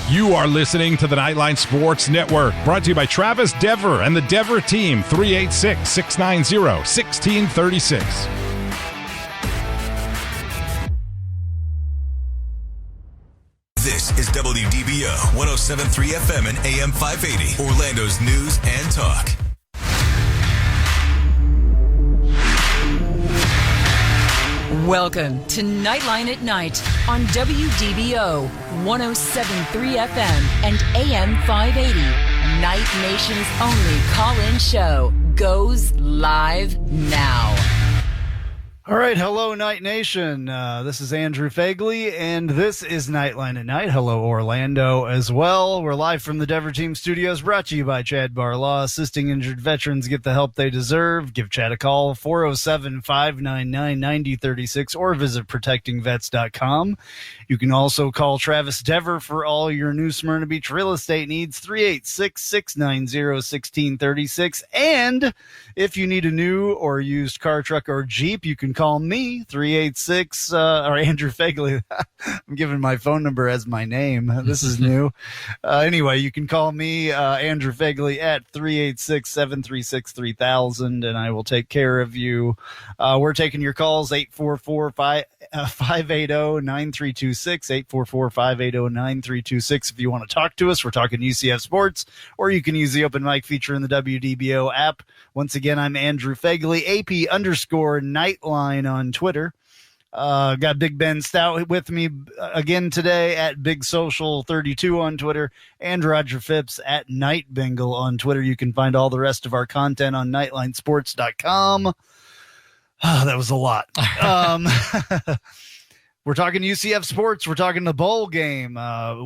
You are listening to the Knightline Sports Network, brought to you by Travis Dever and the Dever team, 386-690-1636. This is WDBO 107.3 FM and AM 580, Orlando's news and talk. Welcome to Knightline at Night on WDBO 107.3 FM and AM 580. Night Nation's only call-in show goes live now. All right, hello, Night Nation. This is Andrew Phegley, and this is Knightline at Night. Hello, Orlando, as well. We're live from the Dever Team Studios, brought to you by Chad Barlaw, assisting injured veterans get the help they deserve. Give Chad a call, 407-599-9036, or visit protectingvets.com. You can also call Travis Dever for all your New Smyrna Beach real estate needs, 386-690-1636. And if you need a new or used car, truck, or Jeep, you can call me, 386, or Andrew Phegley. I'm giving my phone number as my name. This is new. Anyway, you can call me, Andrew Phegley, at 386-736-3000, and I will take care of you. We're taking your calls, 844-580-9326, 844-580-9326. If you want to talk to us, we're talking UCF sports, or you can use the open mic feature in the WDBO app. Once again, I'm Andrew Phegley, AP_Knightline on Twitter. Got Big Ben Stout with me again today at Big Social 32 on Twitter, and Roger Phipps at Night Bengal on Twitter. You can find all the rest of our content on nightlinesports.com. That was a lot. We're talking UCF sports. We're talking the bowl game,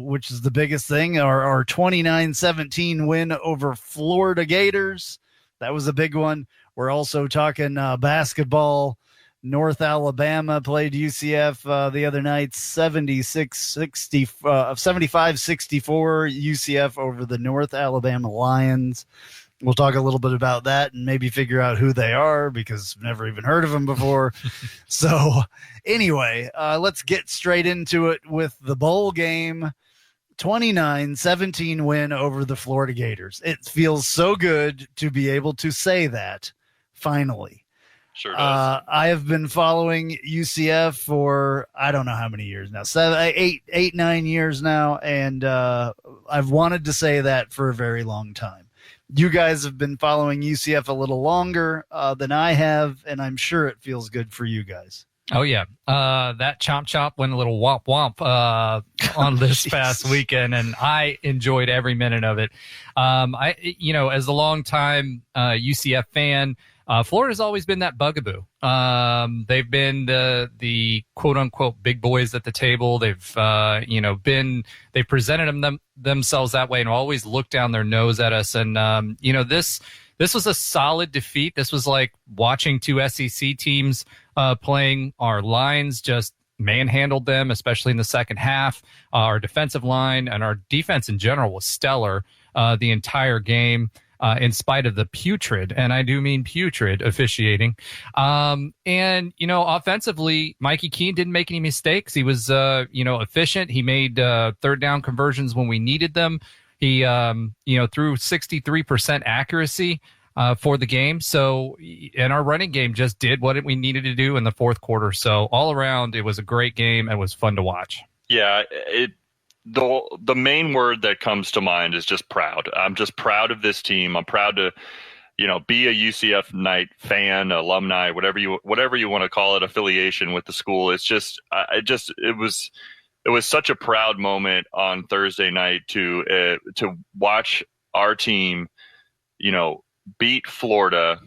which is the biggest thing. Our 29-17 win over Florida Gators. That was a big one. We're also talking basketball. North Alabama played UCF the other night, 75-64 UCF over the North Alabama Lions. We'll talk a little bit about that and maybe figure out who they are, because I've never even heard of them before. So anyway, let's get straight into it with the bowl game. 29-17 win over the Florida Gators. It feels so good to be able to say that finally. Sure does. I have been following UCF for I don't know how many years now, 9 years now, and I've wanted to say that for a very long time. You guys have been following UCF a little longer than I have, and I'm sure it feels good for you guys. Oh, yeah. That chomp chomp went a little womp womp on this past weekend, and I enjoyed every minute of it. As a longtime UCF fan, Florida's always been that bugaboo. They've been the quote unquote big boys at the table. They've they've presented themselves that way and always looked down their nose at us. And this was a solid defeat. This was like watching two SEC teams playing. Our lines just manhandled them, especially in the second half. Our defensive line and our defense in general was stellar the entire game, in spite of the putrid, and I do mean putrid, officiating. Offensively, Mikey Keene didn't make any mistakes. He was, efficient. He made third down conversions when we needed them. He, threw 63% accuracy for the game. So, and our running game just did what we needed to do in the fourth quarter. So all around, it was a great game. It was fun to watch. Yeah, the main word that comes to mind is just proud. I'm just proud of this team. I'm proud to, be a UCF Knight fan, alumni, whatever you want to call it, affiliation with the school. It's just, it was such a proud moment on Thursday night to watch our team, beat Florida.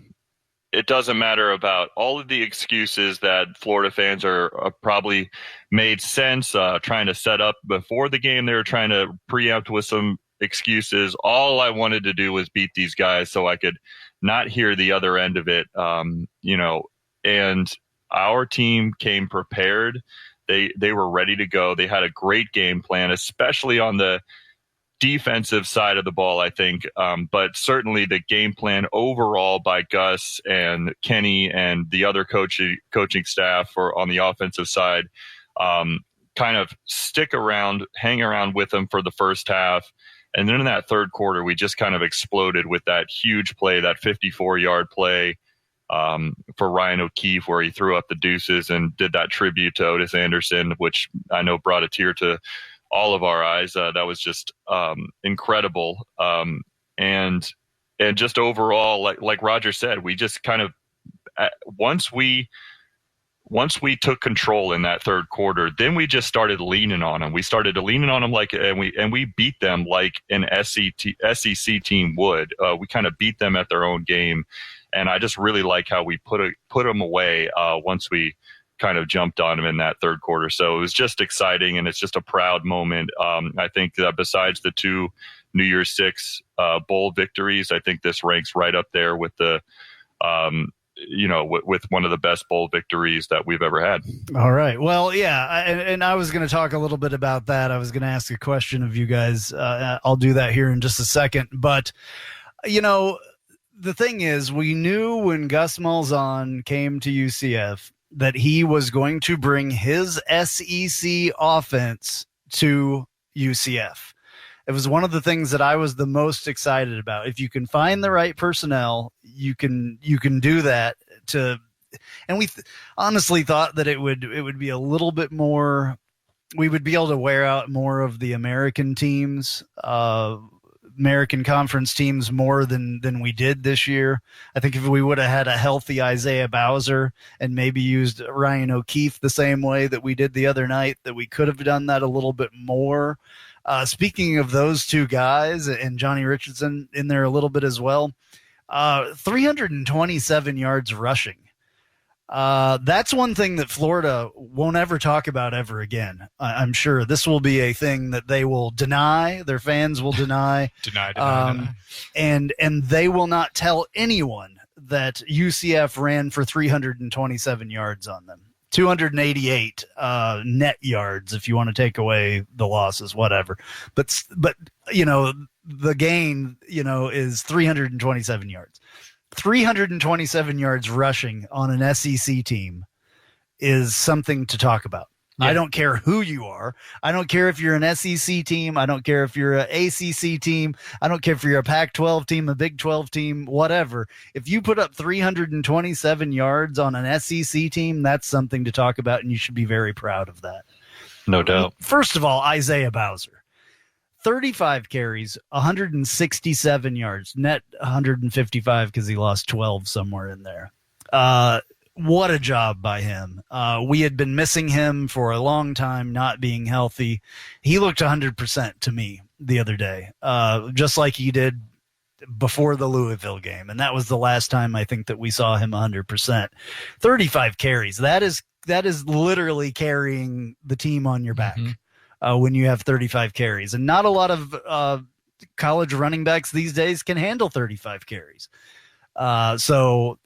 It doesn't matter about all of the excuses that Florida fans are probably made sense, trying to set up before the game. They were trying to preempt with some excuses. All I wanted to do was beat these guys so I could not hear the other end of it. And our team came prepared. They were ready to go. They had a great game plan, especially on the defensive side of the ball, I think. But certainly the game plan overall by Gus and Kenny and the other coaching staff on the offensive side kind of hang around with them for the first half. And then in that third quarter, we just kind of exploded with that huge play, that 54-yard play for Ryan O'Keefe, where he threw up the deuces and did that tribute to Otis Anderson, which I know brought a tear to all of our eyes. That was just incredible. And just overall, like Roger said, we just kind of, once we took control in that third quarter, then we just started leaning on them. We started leaning on them and we beat them like an SEC team would. We kind of beat them at their own game, and I just really like how we put them away once we kind of jumped on them in that third quarter. So it was just exciting, and it's just a proud moment. I think that besides the 2 New Year's Six bowl victories, I think this ranks right up there with the with one of the best bowl victories that we've ever had. All right. Well, yeah. And I was going to talk a little bit about that. I was going to ask a question of you guys. I'll do that here in just a second. But, the thing is, we knew when Gus Malzahn came to UCF that he was going to bring his SEC offense to UCF. It was one of the things that I was the most excited about. If you can find the right personnel, you can do that. And we honestly thought that it would be a little bit more. We would be able to wear out more of the American teams, American Conference teams more than we did this year. I think if we would have had a healthy Isaiah Bowser and maybe used Ryan O'Keefe the same way that we did the other night, that we could have done that a little bit more. Speaking of those two guys and Johnny Richardson in there a little bit as well, 327 yards rushing. That's one thing that Florida won't ever talk about ever again. I'm sure this will be a thing that they will deny. Their fans will deny. Deny. And they will not tell anyone that UCF ran for 327 yards on them. 288 net yards if you want to take away the losses, whatever. But the gain, is 327 yards. 327 yards rushing on an SEC team is something to talk about. Yeah. I don't care who you are. I don't care if you're an SEC team. I don't care if you're an ACC team. I don't care if you're a Pac-12 team, a Big 12 team, whatever. If you put up 327 yards on an SEC team, that's something to talk about, and you should be very proud of that. No doubt. First of all, Isaiah Bowser. 35 carries, 167 yards, net 155 because he lost 12 somewhere in there. What a job by him. We had been missing him for a long time, not being healthy. He looked 100% to me the other day, just like he did before the Louisville game. And that was the last time I think that we saw him 100%. 35 carries. That is literally carrying the team on your back. When you have 35 carries. And not a lot of college running backs these days can handle 35 carries. So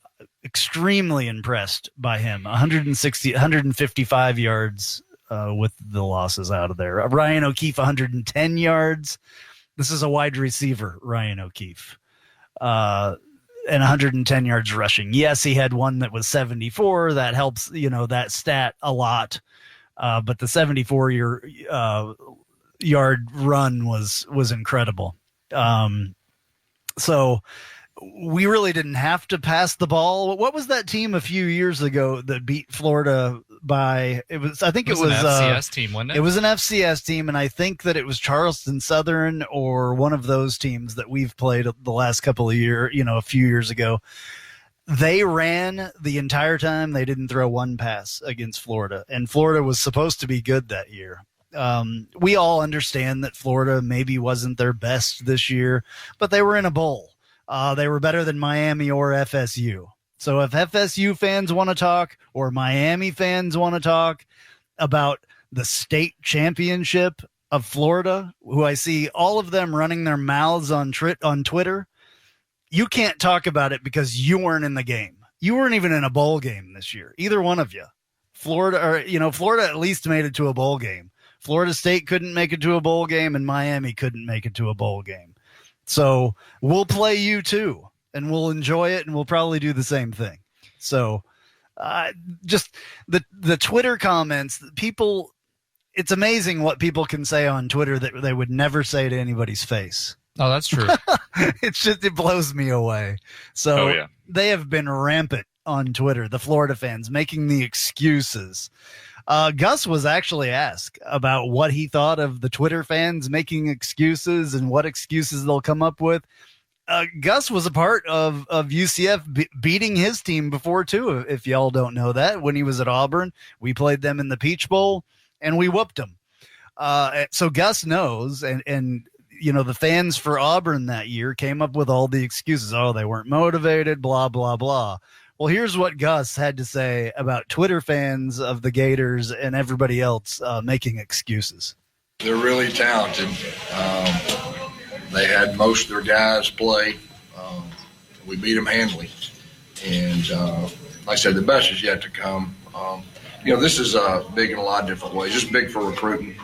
extremely impressed by him. 155 yards with the losses out of there. Ryan O'Keefe, 110 yards. This is a wide receiver, Ryan O'Keefe. And 110 yards rushing. Yes, he had one that was 74. That helps, that stat a lot. But the 74-yard run was incredible. So we really didn't have to pass the ball. What was that team a few years ago that beat Florida by? It was an FCS team, wasn't it? It was an FCS team, and I think that it was Charleston Southern or one of those teams that we've played the last couple of years. A few years ago. They ran the entire time. They didn't throw one pass against Florida, and Florida was supposed to be good that year. We all understand that Florida maybe wasn't their best this year, but they were in a bowl. They were better than Miami or FSU. So if FSU fans want to talk or Miami fans want to talk about the state championship of Florida, who I see all of them running their mouths on Twitter, you can't talk about it because you weren't in the game. You weren't even in a bowl game this year. Either one of you. Florida at least made it to a bowl game. Florida State couldn't make it to a bowl game, and Miami couldn't make it to a bowl game. So we'll play you too, and we'll enjoy it, and we'll probably do the same thing. So just the Twitter comments, people, it's amazing what people can say on Twitter that they would never say to anybody's face. Oh, that's true. It blows me away. So they have been rampant on Twitter, the Florida fans, making the excuses. Gus was actually asked about what he thought of the Twitter fans making excuses and what excuses they'll come up with. Gus was a part of UCF beating his team before, too, if y'all don't know that. When he was at Auburn, we played them in the Peach Bowl, and we whooped them. So Gus knows, and the fans for Auburn that year came up with all the excuses. Oh, they weren't motivated, blah, blah, blah. Well, here's what Gus had to say about Twitter fans of the Gators and everybody else making excuses. They're really talented. They had most of their guys play. We beat them handily. And like I said, the best is yet to come. This is big in a lot of different ways. It's big for recruiting.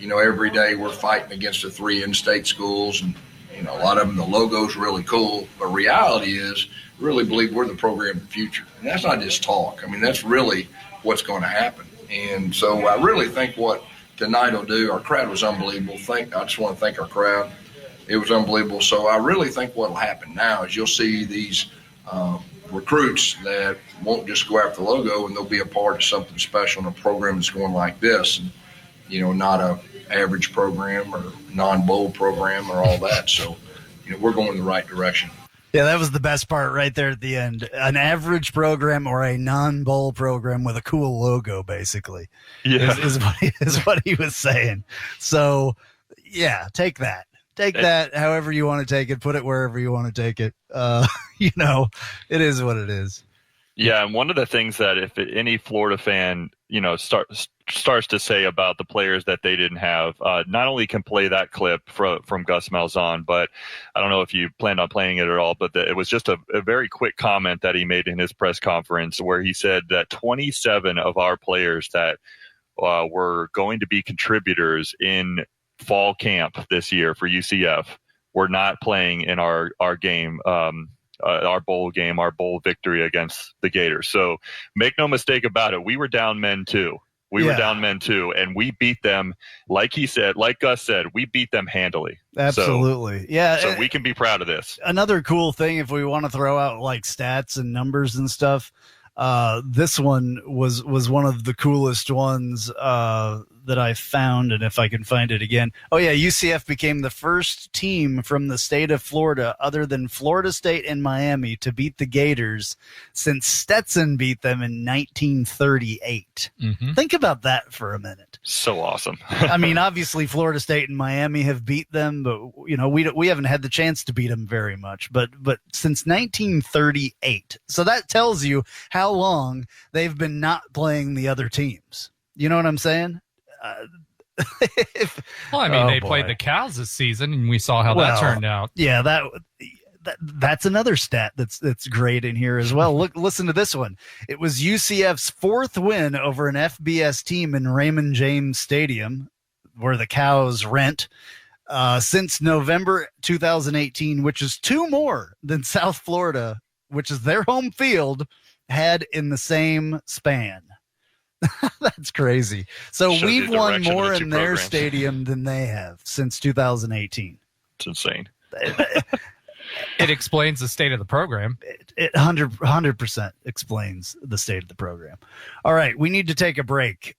Every day we're fighting against the 3 in-state schools, and a lot of them, the logo's really cool. But reality is, I really believe we're the program of the future. And that's not just talk. I mean, that's really what's going to happen. And so I really think what tonight will do, our crowd was unbelievable. I just want to thank our crowd. It was unbelievable. So I really think what will happen now is you'll see these recruits that won't just go after the logo, and they'll be a part of something special in a program that's going like this. And, not a average program or non-bowl program or all that. So, we're going in the right direction. Yeah, that was the best part right there at the end. An average program or a non-bowl program with a cool logo, basically, is what he was saying. So, yeah, take that. Take that however you want to take it. Put it wherever you want to take it. It is what it is. Yeah, and one of the things that if any Florida fan, starts to say about the players that they didn't have, not only can play that clip from Gus Malzahn, but I don't know if you planned on playing it at all, but it was just a very quick comment that he made in his press conference where he said that 27 of our players that were going to be contributors in fall camp this year for UCF were not playing in our game, our bowl game, our bowl victory against the Gators. So make no mistake about it. We were down men too. We were down men too, and we beat them. Like Gus said, we beat them handily. Absolutely. So we can be proud of this. Another cool thing, if we want to throw out like stats and numbers and stuff, this one was one of the coolest ones that I found, and if I can find it again. Oh yeah, UCF became the first team from the state of Florida, other than Florida State and Miami, to beat the Gators since Stetson beat them in 1938. Mm-hmm. Think about that for a minute. So awesome. I mean, obviously Florida State and Miami have beat them, but we haven't had the chance to beat them very much. But since 1938, so that tells you how long they've been not playing the other teams. You know what I'm saying? They played the Cows this season, and we saw how that turned out. Yeah, that's another stat that's great in here as well. Listen to this one. It was UCF's 4th win over an FBS team in Raymond James Stadium, where the Cows rent, since November 2018, which is 2 more than South Florida, which is their home field, had in the same span. That's crazy. So we've won more in their stadium than they have since 2018. It's insane. It explains the state of the program. It 100% explains the state of the program. All right, we need to take a break.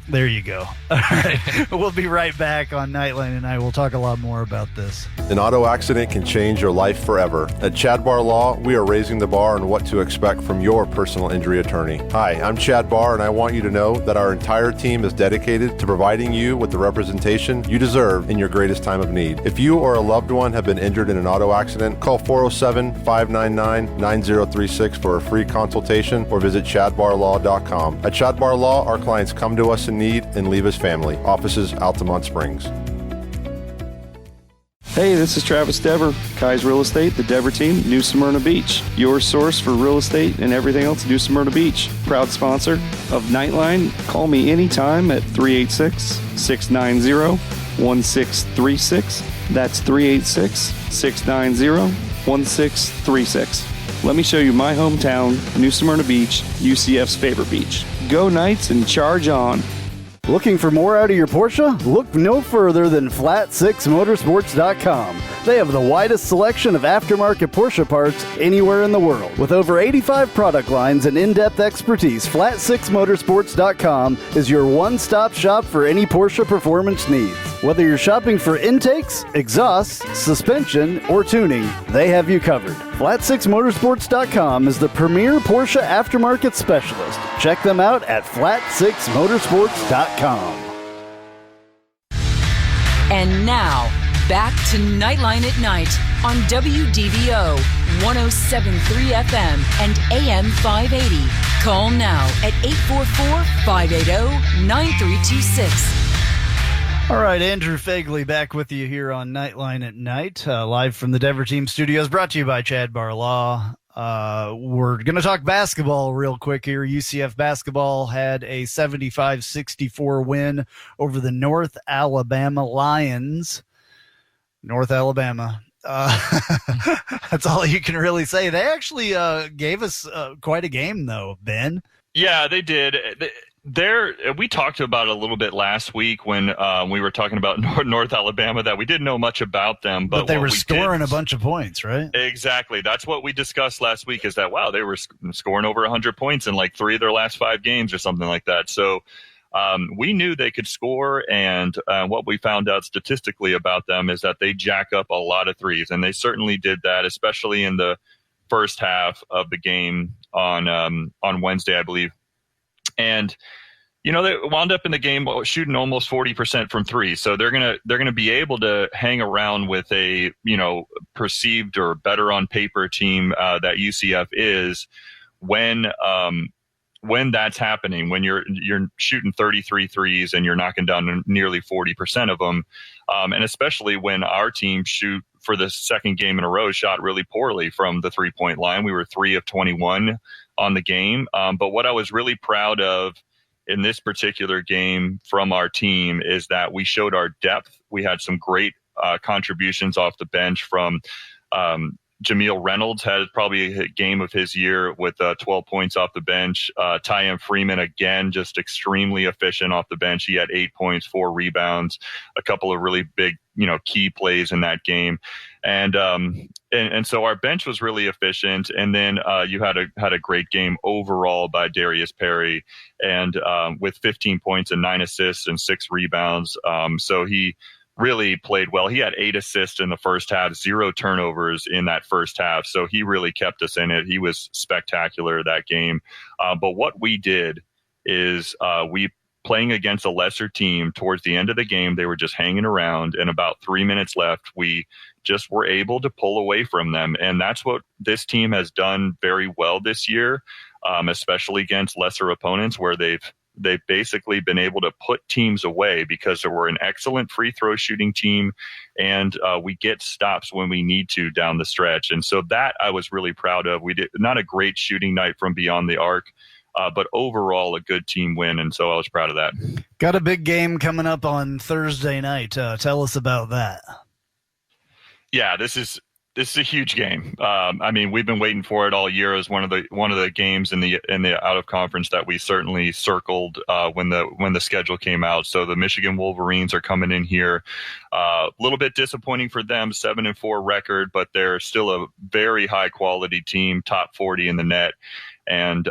There you go. All right. We'll be right back on Knightline, and I will talk a lot more about this. An auto accident can change your life forever. At Chad Barr Law, we are raising the bar on what to expect from your personal injury attorney. Hi, I'm Chad Barr, and I want you to know that our entire team is dedicated to providing you with the representation you deserve in your greatest time of need. If you or a loved one have been injured in an auto accident, call 407-599-9036 for a free consultation or visit chadbarlaw.com. At Chad Barr Law, our clients come to us in need and leave as family. Offices, Altamont Springs. Hey, this is Travis Dever, Kai's Real Estate, the Dever team, New Smyrna Beach. Your source for real estate and everything else, New Smyrna Beach. Proud sponsor of Knightline. Call me anytime at 386-690-1636. That's 386-690-1636. Let me show you my hometown, New Smyrna Beach, UCF's favorite beach. Go Knights and charge on. Looking for more out of your Porsche? Look no further than Flat6Motorsports.com. They have the widest selection of aftermarket Porsche parts anywhere in the world. With over 85 product lines and in-depth expertise, Flat6Motorsports.com is your one-stop shop for any Porsche performance needs. Whether you're shopping for intakes, exhausts, suspension, or tuning, they have you covered. Flat6Motorsports.com is the premier Porsche aftermarket specialist. Check them out at Flat6Motorsports.com. And now, back to Knightline at Night on WDBO 107.3 FM and AM 580. Call now at 844-580-9326. All right, Andrew Phegley back with you here on Knightline at Night, live from the Denver Team Studios, brought to you by Chad Barlaw. We're going to talk basketball real quick here. UCF basketball had a 75-64 win over the North Alabama Lions. North Alabama. That's all you can really say. They actually gave us quite a game, though, Ben. Yeah, they did. We talked about it a little bit last week when we were talking about North Alabama, that we didn't know much about them. But they were scoring a bunch of points, right? Exactly. That's what we discussed last week, is that, wow, they were scoring over 100 points in like 3 of their last 5 games or something like that. So we knew they could score, and what we found out statistically about them is that they jack up a lot of threes, and they certainly did that, especially in the first half of the game on Wednesday, I believe. And they wound up in the game shooting almost 40% from 3. So they're gonna be able to hang around with a perceived or better on paper team that UCF is when that's happening, when you're shooting 33 threes and you're knocking down nearly 40% of them, and especially when our team shoot for the second game in a row shot really poorly from the 3-point line. We were 3 of 21 on the game. But what I was really proud of in this particular game from our team is that we showed our depth. We had some great contributions off the bench from Jameel Reynolds, had probably a game of his year with 12 points off the bench. Tyon Freeman, again, just extremely efficient off the bench. He had 8 points, 4 rebounds, a couple of really big, key plays in that game. And so our bench was really efficient. And then you had a great game overall by Darius Perry, and with 15 points and 9 assists and 6 rebounds. So he really played well. He had 8 assists in the first half, 0 turnovers in that first half. So he really kept us in it. He was spectacular that game. But what we did is we playing against a lesser team towards the end of the game, they were just hanging around, and about 3 minutes left, we just were able to pull away from them. And that's what this team has done very well this year, especially against lesser opponents, where they've basically been able to put teams away because we're an excellent free throw shooting team, and we get stops when we need to down the stretch. And so that I was really proud of. We did not a great shooting night from beyond the arc, but overall a good team win. And so I was proud of that. Got a big game coming up on Thursday night. Tell us about that. Yeah, this is a huge game. We've been waiting for it all year as one of the games in the out of conference that we certainly circled when the schedule came out. So the Michigan Wolverines are coming in here. A little bit disappointing for them, 7-4 record, but they're still a very high quality team, top 40 in the net. And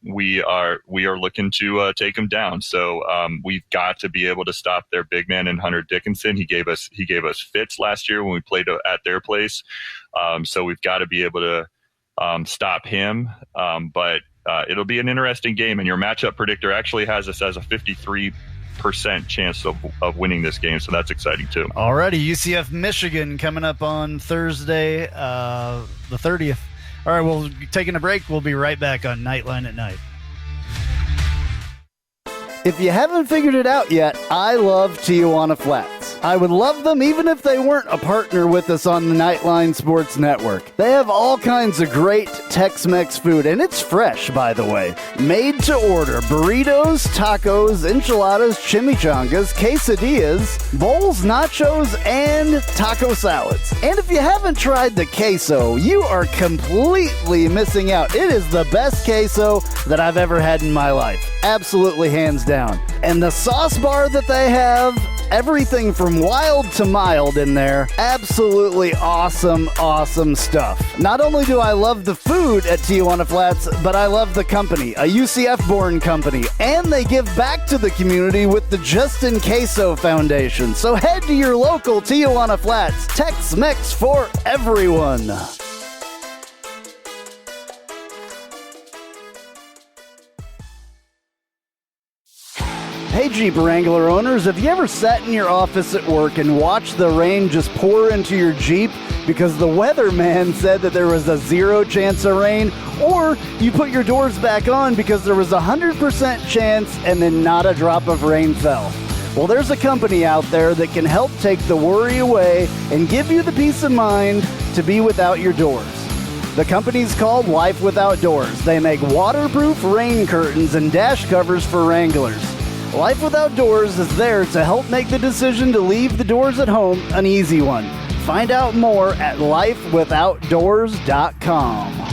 we are looking to take them down. So we've got to be able to stop their big man in Hunter Dickinson. He gave us fits last year when we played at their place. So we've got to be able to stop him. But it'll be an interesting game. And your matchup predictor actually has us as a 53% chance of winning this game. So that's exciting too. Alrighty, UCF Michigan coming up on Thursday, the 30th. All right, well, taking a break. We'll be right back on Knightline at Night. If you haven't figured it out yet, I love Tijuana Flats. flats. I would love them even if they weren't a partner with us on the Knightline Sports Network. They have all kinds of great Tex-Mex food, and it's fresh, by the way. Made to order burritos, tacos, enchiladas, chimichangas, quesadillas, bowls, nachos, and taco salads. And if you haven't tried the queso, you are completely missing out. It is the best queso that I've ever had in my life. Absolutely hands down. And the sauce bar that they have, everything from wild to mild in there. Absolutely awesome, awesome stuff. Not only do I love the food at Tijuana Flats, but I love the company, a UCF-born company. And they give back to the community with the Justin Queso Foundation. So head to your local Tijuana Flats. Tex-Mex for everyone. Hey Jeep Wrangler owners, have you ever sat in your office at work and watched the rain just pour into your Jeep because the weatherman said that there was a 0 chance of rain? Or you put your doors back on because there was a 100% chance and then not a drop of rain fell? Well, there's a company out there that can help take the worry away and give you the peace of mind to be without your doors. The company's called Life Without Doors. They make waterproof rain curtains and dash covers for Wranglers. Life Without Doors is there to help make the decision to leave the doors at home an easy one. Find out more at lifewithoutdoors.com.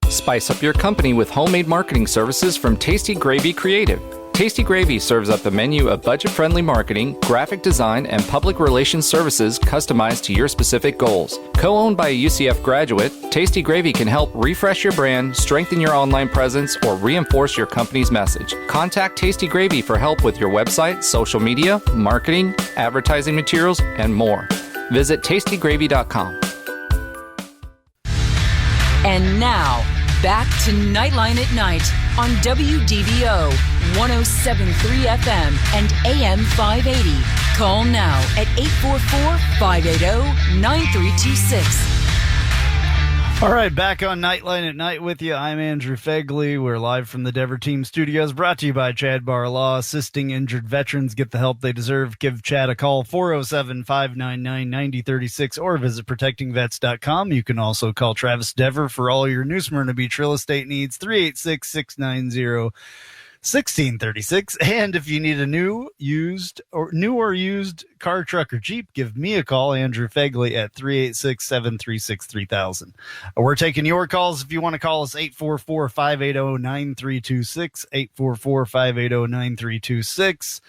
Spice up your company with homemade marketing services from Tasty Gravy Creative. Tasty Gravy serves up a menu of budget-friendly marketing, graphic design, and public relations services customized to your specific goals. Co-owned by a UCF graduate, Tasty Gravy can help refresh your brand, strengthen your online presence, or reinforce your company's message. Contact Tasty Gravy for help with your website, social media, marketing, advertising materials, and more. Visit tastygravy.com. And now, back to Knightline at Night on WDBO 107.3 FM and AM 580. Call now at 844-580-9326. All right, back on Knightline at Night with you. I'm Andrew Phegley. We're live from the Dever Team Studios, brought to you by Chad Barr Law, assisting injured veterans get the help they deserve. Give Chad a call, 407-599-9036, or visit protectingvets.com. You can also call Travis Dever for all your New Smyrna Beach real estate needs, 386-690-1636. And if you need a new or used car, truck, or Jeep, give me a call, Andrew Phegley, at 386-736-3000. We're taking your calls. If you want to call us, 844-580-9326, 844-580-9326.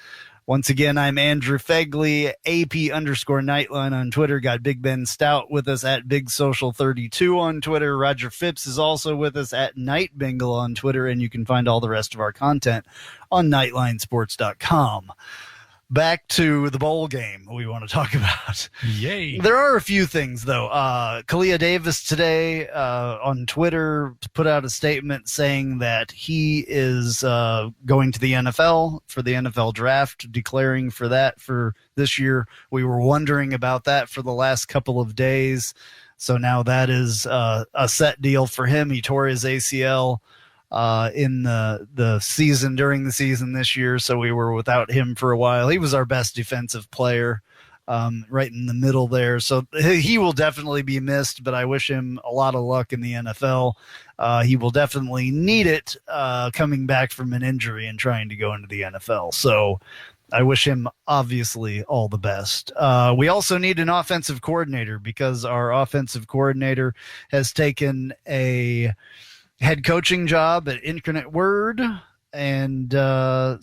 Once again, I'm Andrew Phegley, AP_Knightline on Twitter. Got Big Ben Stout with us at Big Social 32 on Twitter. Roger Phipps is also with us at Night Bengal on Twitter, and you can find all the rest of our content on nightlinesports.com. Back to the bowl game we want to talk about. Yay. There are a few things, though. Kalia Davis today on Twitter put out a statement saying that he is going to the NFL for the NFL draft, declaring for that for this year. We were wondering about that for the last couple of days. So now that is a set deal for him. He tore his ACL in the season, during the season this year, so we were without him for a while. He was our best defensive player, right in the middle there, so he will definitely be missed, but I wish him a lot of luck in the NFL. He will definitely need it coming back from an injury and trying to go into the NFL, so I wish him obviously all the best. We also need an offensive coordinator, because our offensive coordinator has taken a head coaching job at Incarnate Word, and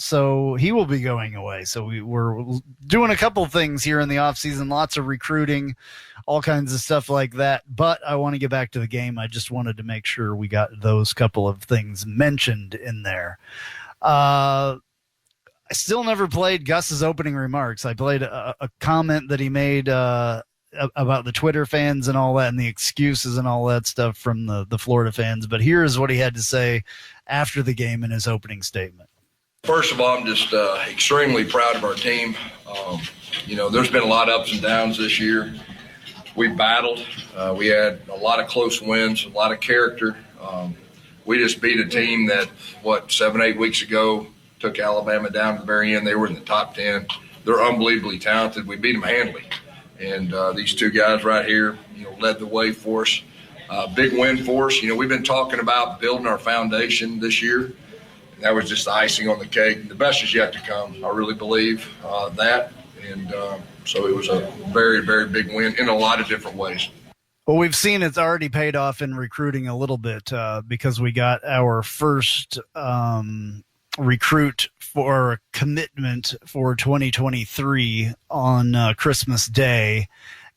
so he will be going away. So we're doing a couple things here in the offseason, lots of recruiting, all kinds of stuff like that. But I want to get back to the game. I just wanted to make sure we got those couple of things mentioned in there. I still never played Gus's opening remarks. I played a comment that he made about the Twitter fans and all that, and the excuses and all that stuff from the Florida fans. But here's what he had to say after the game in his opening statement. First of all, I'm just extremely proud of our team. There's been a lot of ups and downs this year. We battled. We had a lot of close wins, a lot of character. we just beat a team that, 7-8 weeks ago, took Alabama down to the very end. They were in the top 10. They're unbelievably talented. We beat them handily. And these two guys right here, led the way for us. Big win for us. We've been talking about building our foundation this year. That was just the icing on the cake. The best is yet to come. I really believe that. And so it was a very, very big win in a lot of different ways. Well, we've seen it's already paid off in recruiting a little bit because we got our first recruit for commitment for 2023 on Christmas Day.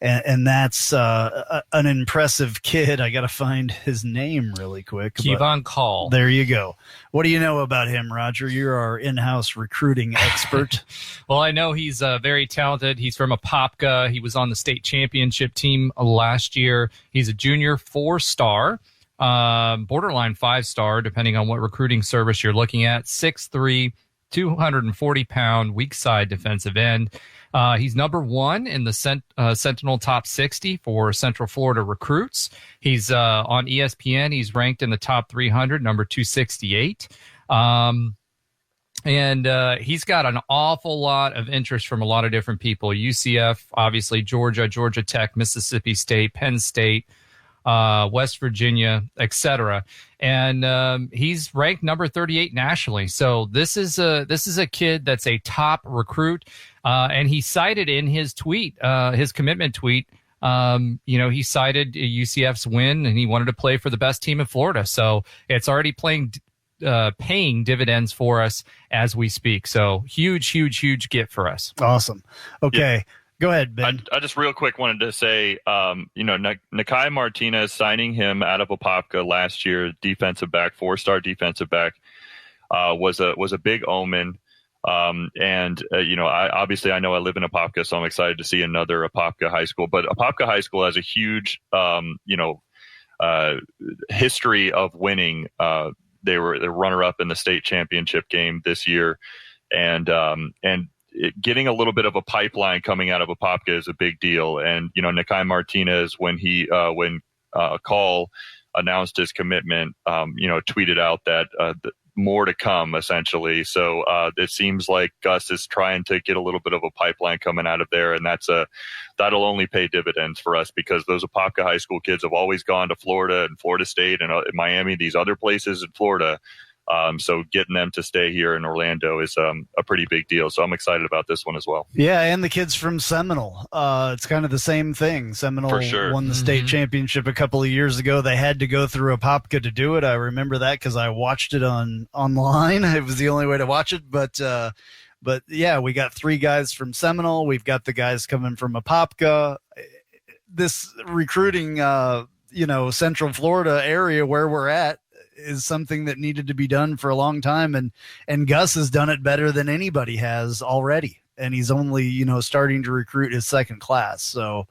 And that's an impressive kid. I got to find his name really quick. Kevon Call. There you go. What do you know about him, Roger? You're our in-house recruiting expert. Well, I know he's very talented. He's from Apopka. He was on the state championship team last year. He's a junior 4-star, borderline 5-star, depending on what recruiting service you're looking at. 6'3", 240-pound, weak side defensive end. He's number 1 in the Sentinel Top 60 for Central Florida recruits. He's on ESPN. He's ranked in the top 300, number 268. And he's got an awful lot of interest from a lot of different people. UCF, obviously, Georgia Tech, Mississippi State, Penn State, West Virginia, etc. And he's ranked number 38 nationally. So this is a kid that's a top recruit. And he cited in his tweet, his commitment tweet, he cited UCF's win and he wanted to play for the best team in Florida. So it's already paying dividends for us as we speak. So huge get for us. Awesome. Okay. Yeah. Go ahead, Ben. I just real quick wanted to say, Nakai Martinez signing him out of Apopka last year, defensive back, 4-star defensive back, was a big omen. I know I live in Apopka, so I'm excited to see another Apopka high school. But Apopka High School has a huge, history of winning. They were the runner-up in the state championship game this year, and getting a little bit of a pipeline coming out of Apopka is a big deal. And Nakai Martinez, when Call announced his commitment, tweeted out that more to come, essentially. So it seems like Gus is trying to get a little bit of a pipeline coming out of there, and that'll only pay dividends for us because those Apopka high school kids have always gone to Florida and Florida State and Miami, these other places in Florida. So getting them to stay here in Orlando is a pretty big deal. So I'm excited about this one as well. Yeah, and the kids from Seminole. It's kind of the same thing. Seminole For sure. won the state championship a couple of years ago. They had to go through Apopka to do it. I remember that because I watched it online. It was the only way to watch it. But yeah, we got 3 guys from Seminole. We've got the guys coming from Apopka. This recruiting, Central Florida area where we're at, is something that needed to be done for a long time, and Gus has done it better than anybody has already, and he's only starting to recruit his second class. So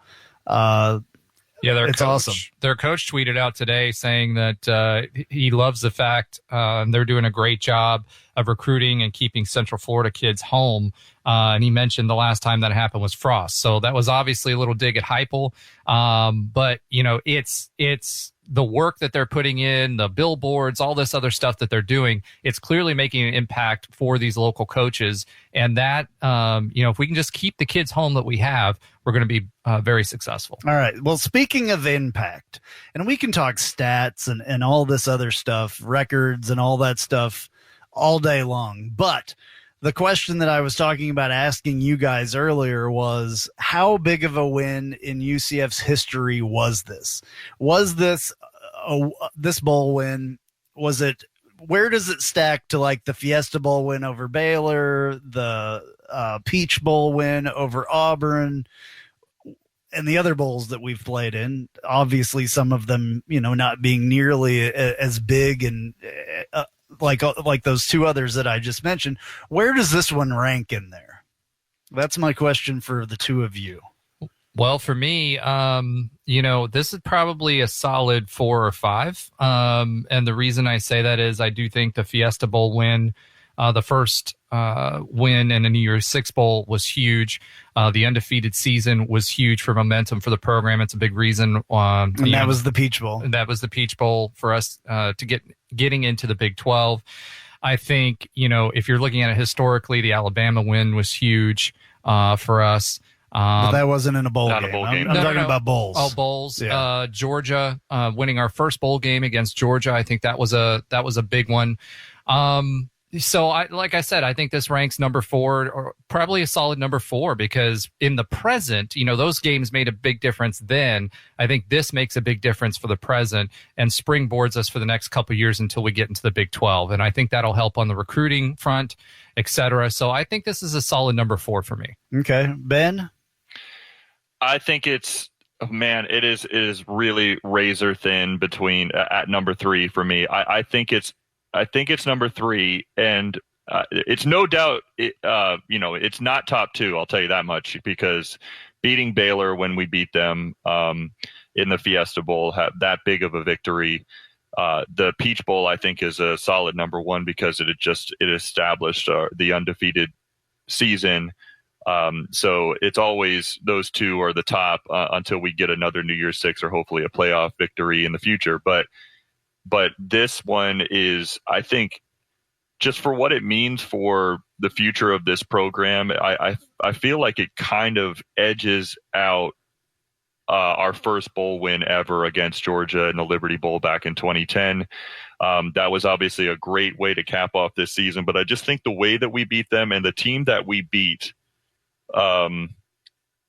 it's awesome. Their coach tweeted out today saying that he loves the fact they're doing a great job of recruiting and keeping Central Florida kids home. And he mentioned the last time that happened was Frost. So that was obviously a little dig at Heupel. But it's the work that they're putting in, the billboards, all this other stuff that they're doing. It's clearly making an impact for these local coaches. And that, if we can just keep the kids home that we have, we're going to be very successful. All right. Well, speaking of impact, and we can talk stats and all this other stuff, records and all that stuff all day long. But the question that I was talking about asking you guys earlier was, how big of a win in UCF's history was this? Was this this bowl win? Was it? Where does it stack to like the Fiesta Bowl win over Baylor, the Peach Bowl win over Auburn, and the other bowls that we've played in? Obviously, some of them, not being nearly as big and like those 2 others that I just mentioned. Where does this one rank in there? That's my question for the 2 of you. Well, for me, this is probably a solid 4 or 5. And the reason I say that is I do think the Fiesta Bowl win The first win in a New Year's Six Bowl was huge. The undefeated season was huge for momentum for the program. It's a big reason. And that was the Peach Bowl. That was the Peach Bowl for us to getting into the Big 12. I think, if you're looking at it historically, the Alabama win was huge for us. But that wasn't in a bowl game. I'm talking about bowls. Oh, bowls. Yeah. Georgia winning our first bowl game against Georgia. I think that was a big one. So, like I said, I think this ranks number 4, or probably a solid number 4, because in the present, those games made a big difference then. I think this makes a big difference for the present and springboards us for the next couple of years until we get into the Big 12. And I think that'll help on the recruiting front, et cetera. So I think this is a solid number 4 for me. Okay. Ben? I think it is really razor thin between at number 3 for me. I think it's number 3, and it's no doubt it's not top 2. I'll tell you that much, because beating Baylor when we beat them in the Fiesta Bowl, that big of a victory. The Peach Bowl, I think, is a solid number 1 because it established the undefeated season. So it's always those 2 are the top until we get another New Year's Six or hopefully a playoff victory in the future. But this one is, I think, just for what it means for the future of this program, I feel like it kind of edges out our first bowl win ever against Georgia in the Liberty Bowl back in 2010. That was obviously a great way to cap off this season, but I just think the way that we beat them and the team that we beat, and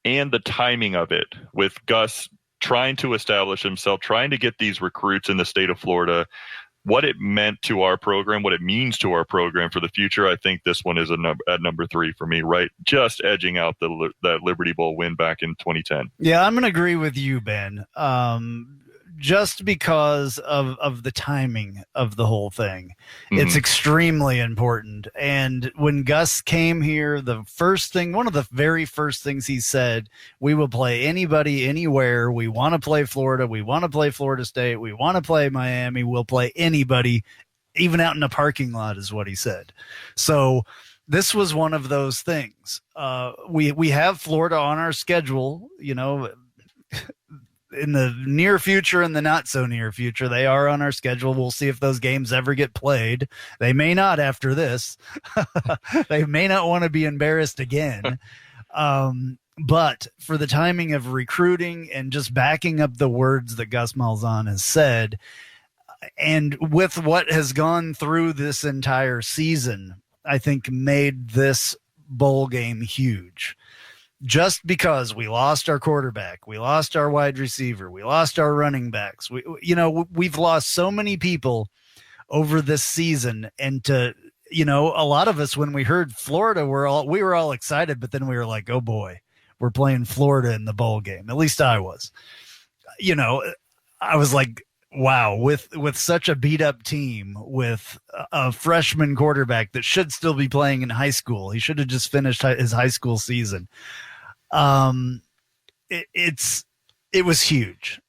the timing of it, with Gus trying to establish himself, trying to get these recruits in the state of Florida, what it meant to our program, what it means to our program for the future, I think this one is at number 3 for me, right? Just edging out that Liberty Bowl win back in 2010. Yeah, I'm going to agree with you, Ben. Just because of the timing of the whole thing. It's extremely important. And when Gus came here, one of the very first things he said, we will play anybody, anywhere. We want to play Florida. We want to play Florida State. We want to play Miami. We'll play anybody, even out in a parking lot, is what he said. So this was one of those things. We have Florida on our schedule, in the near future and the not so near future. They are on our schedule. We'll see if those games ever get played. They may not after this. They may not want to be embarrassed again. But for the timing of recruiting and just backing up the words that Gus Malzahn has said, and with what has gone through this entire season, I think made this bowl game huge. Just because we lost our quarterback, we lost our wide receiver, we lost our running backs. We've lost so many people over this season. And a lot of us, when we heard Florida, we were all excited, but then we were like, oh boy, we're playing Florida in the bowl game. At least I was. I was like, wow, with such a beat up team, with a freshman quarterback that should still be playing in high school. He should have just finished his high school season. It was huge,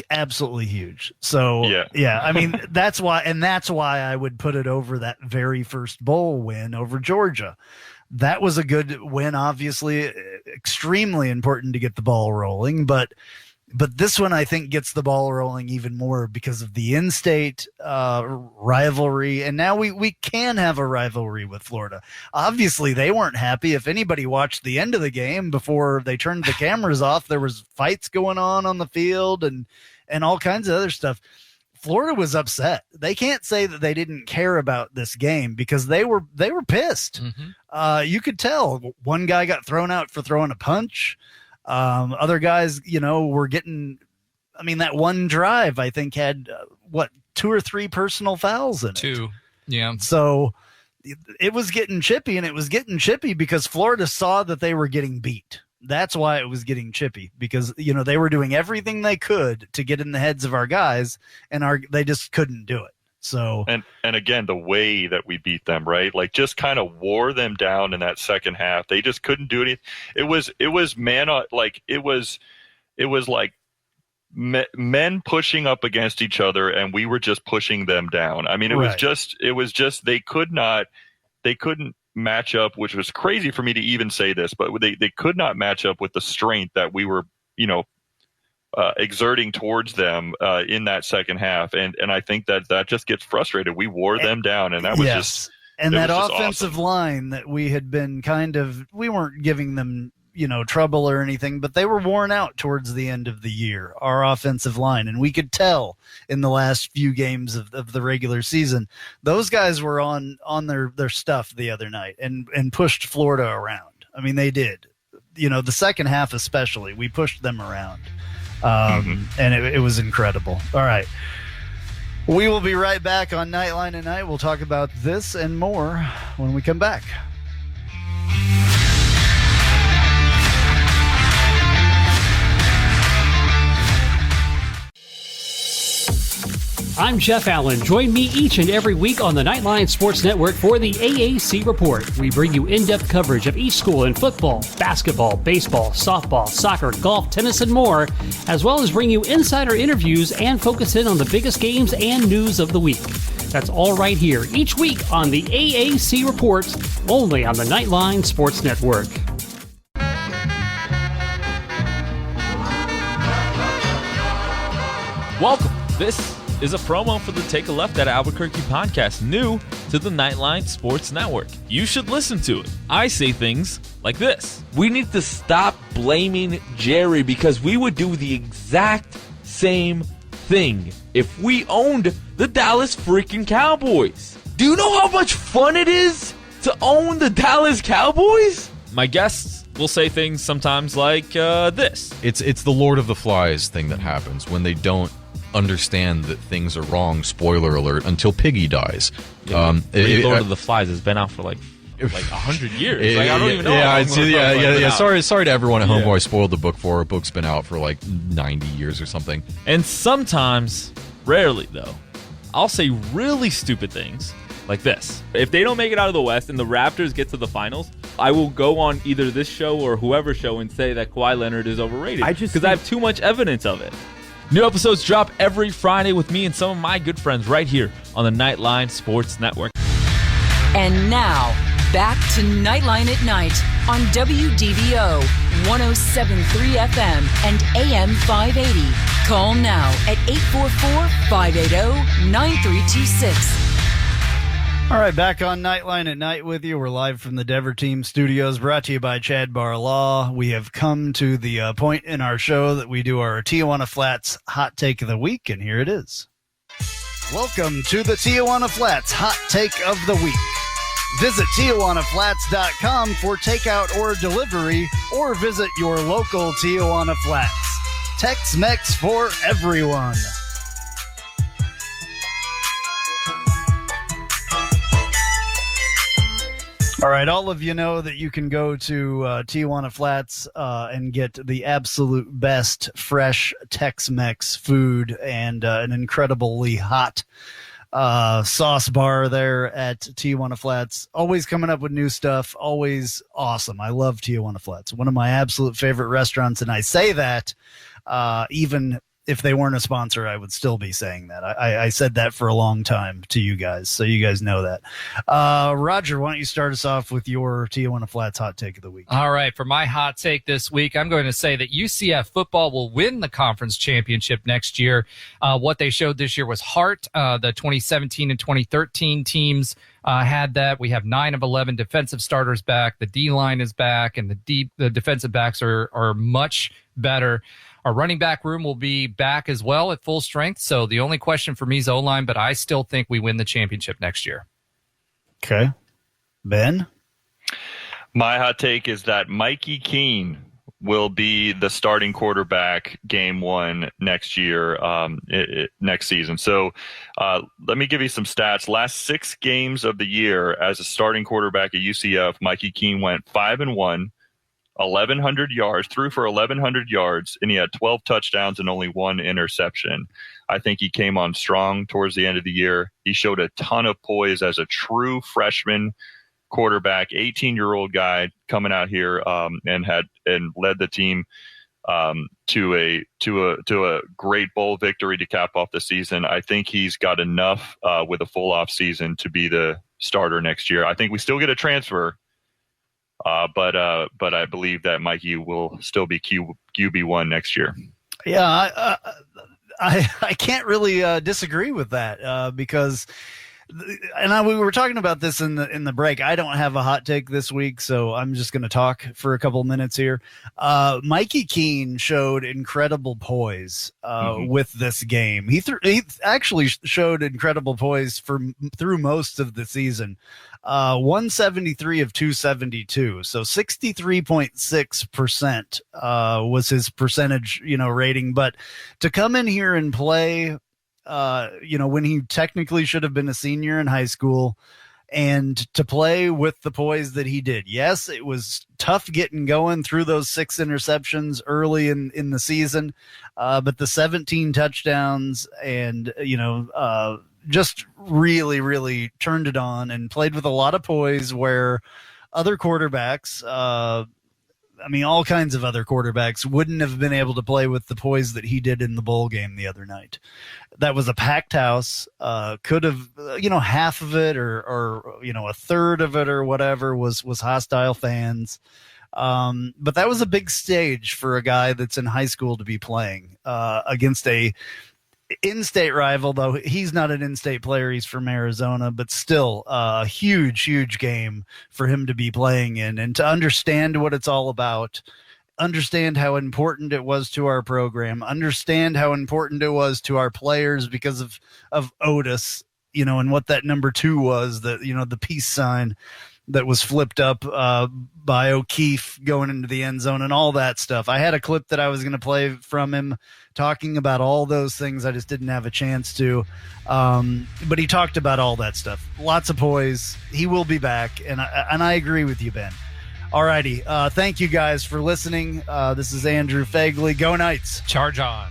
absolutely huge. So yeah. I mean, that's why I would put it over that very first bowl win over Georgia. That was a good win, obviously extremely important to get the ball rolling, but this one, I think, gets the ball rolling even more because of the in-state rivalry. And now we can have a rivalry with Florida. Obviously, they weren't happy. If anybody watched the end of the game before they turned the cameras off, there was fights going on the field and all kinds of other stuff. Florida was upset. They can't say that they didn't care about this game because they were pissed. You could tell. One guy got thrown out for throwing a punch. Other guys, were getting, that one drive, I think, had 2 or 3 personal fouls in it. 2. Yeah. So it was getting chippy, and it was getting chippy because Florida saw that they were getting beat. That's why it was getting chippy, because, they were doing everything they could to get in the heads of our guys, and they just couldn't do it. So and again, the way that we beat them, right? Like, just kind of wore them down in that second half. They just couldn't do anything. It was like men pushing up against each other, and we were just pushing them down. I mean, it was just they couldn't match up, which was crazy for me to even say this, but they could not match up with the strength that we were, exerting towards them in that second half. And I think that just gets frustrated. We wore them down, and that was just. And that awesome. offensive line that we had been we weren't giving them, trouble or anything, but they were worn out towards the end of the year, our offensive line. And we could tell in the last few games of the regular season, those guys were on their stuff the other night and pushed Florida around. I mean, they did. The second half especially, we pushed them around. And it was incredible. All right. We will be right back on Knightline at Night. We'll talk about this and more when we come back. I'm Jeff Allen. Join me each and every week on the Knightline Sports Network for the AAC Report. We bring you in-depth coverage of each school in football, basketball, baseball, softball, soccer, golf, tennis, and more, as well as bring you insider interviews and focus in on the biggest games and news of the week. That's all right here each week on the AAC Report, only on the Knightline Sports Network. Welcome. This is a promo for the Take a Left at Albuquerque podcast, new to the Knightline Sports Network. You should listen to it. I say things like this. We need to stop blaming Jerry because we would do the exact same thing if we owned the Dallas freaking Cowboys. Do you know how much fun it is to own the Dallas Cowboys? My guests will say things sometimes like this. It's the Lord of the Flies thing that happens when they don't understand that things are wrong, spoiler alert, until Piggy dies. Lord of the Flies has been out for like 100 years. I don't even know. Sorry to everyone at home who I spoiled the book for. A book's been out for like 90 years or something. And sometimes, rarely though, I'll say really stupid things like this. If they don't make it out of the West and the Raptors get to the finals, I will go on either this show or whoever's show and say that Kawhi Leonard is overrated because I have too much evidence of it. New episodes drop every Friday with me and some of my good friends right here on the Knightline Sports Network. And now, back to Knightline at Night on WDBO 107.3 FM and AM 580. Call now at 844-580-9326. All right, back on Knightline at Night with you. We're live from the Dever Team Studios, brought to you by Chad Bar Law. We have come to the point in our show that we do our Tijuana Flats Hot Take of the Week, and here it is. Welcome to the Tijuana Flats Hot Take of the Week. Visit TijuanaFlats.com for takeout or delivery, or visit your local Tijuana Flats. Tex-Mex for everyone. All right, all of you know that you can go to Tijuana Flats and get the absolute best fresh Tex-Mex food and an incredibly hot sauce bar there at Tijuana Flats. Always coming up with new stuff, always awesome. I love Tijuana Flats, one of my absolute favorite restaurants, and I say that even if they weren't a sponsor, I would still be saying that. I said that for a long time to you guys, so you guys know that. Roger, why don't you start us off with your Tijuana Flats hot take of the week? All right, for my hot take this week, I'm going to say that UCF football will win the conference championship next year. What they showed this year was heart. The 2017 and 2013 teams had that. We have 9 of 11 defensive starters back. The D-line is back, and the defensive backs are much better. Our running back room will be back as well at full strength. So the only question for me is O-line, but I still think we win the championship next year. Okay. Ben? My hot take is that Mikey Keene will be the starting quarterback game 1 next year, next season. So let me give you some stats. Last 6 games of the year as a starting quarterback at UCF, Mikey Keene went 5-1. 1,100 yards, threw for 1,100 yards, and he had 12 touchdowns and only 1 interception. I think he came on strong towards the end of the year. He showed a ton of poise as a true freshman quarterback, 18-year-old guy coming out here and led the team to a great bowl victory to cap off the season. I think he's got enough with a full off season to be the starter next year. I think we still get a transfer, but I believe that Mikey will still be QB1 next year. Yeah, I can't really disagree with that because. And we were talking about this in the break. I don't have a hot take this week, so I'm just going to talk for a couple minutes here. Mikey Keene showed incredible poise with this game. He actually showed incredible poise through most of the season. 173 of 272, so 63.6% was his percentage, rating. But to come in here and play. When he technically should have been a senior in high school, and to play with the poise that he did. Yes, it was tough getting going through those 6 interceptions early in the season, but the 17 touchdowns and, just really, really turned it on and played with a lot of poise where other quarterbacks, all kinds of other quarterbacks wouldn't have been able to play with the poise that he did in the bowl game the other night. That was a packed house. Could have, half of it or a third of it or whatever was hostile fans. But that was a big stage for a guy that's in high school to be playing against a in-state rival, though he's not an in-state player. He's from Arizona, but still a huge game for him to be playing in and to understand what it's all about, understand how important it was to our program, understand how important it was to our players because of Otis, and what that number 2 was, the peace sign that was flipped up by O'Keefe going into the end zone and all that stuff. I had a clip that I was going to play from him talking about all those things. I just didn't have a chance to. But he talked about all that stuff. Lots of poise. He will be back. And I agree with you, Ben. All righty. Thank you guys for listening. This is Andrew Phegley. Go Knights. Charge on.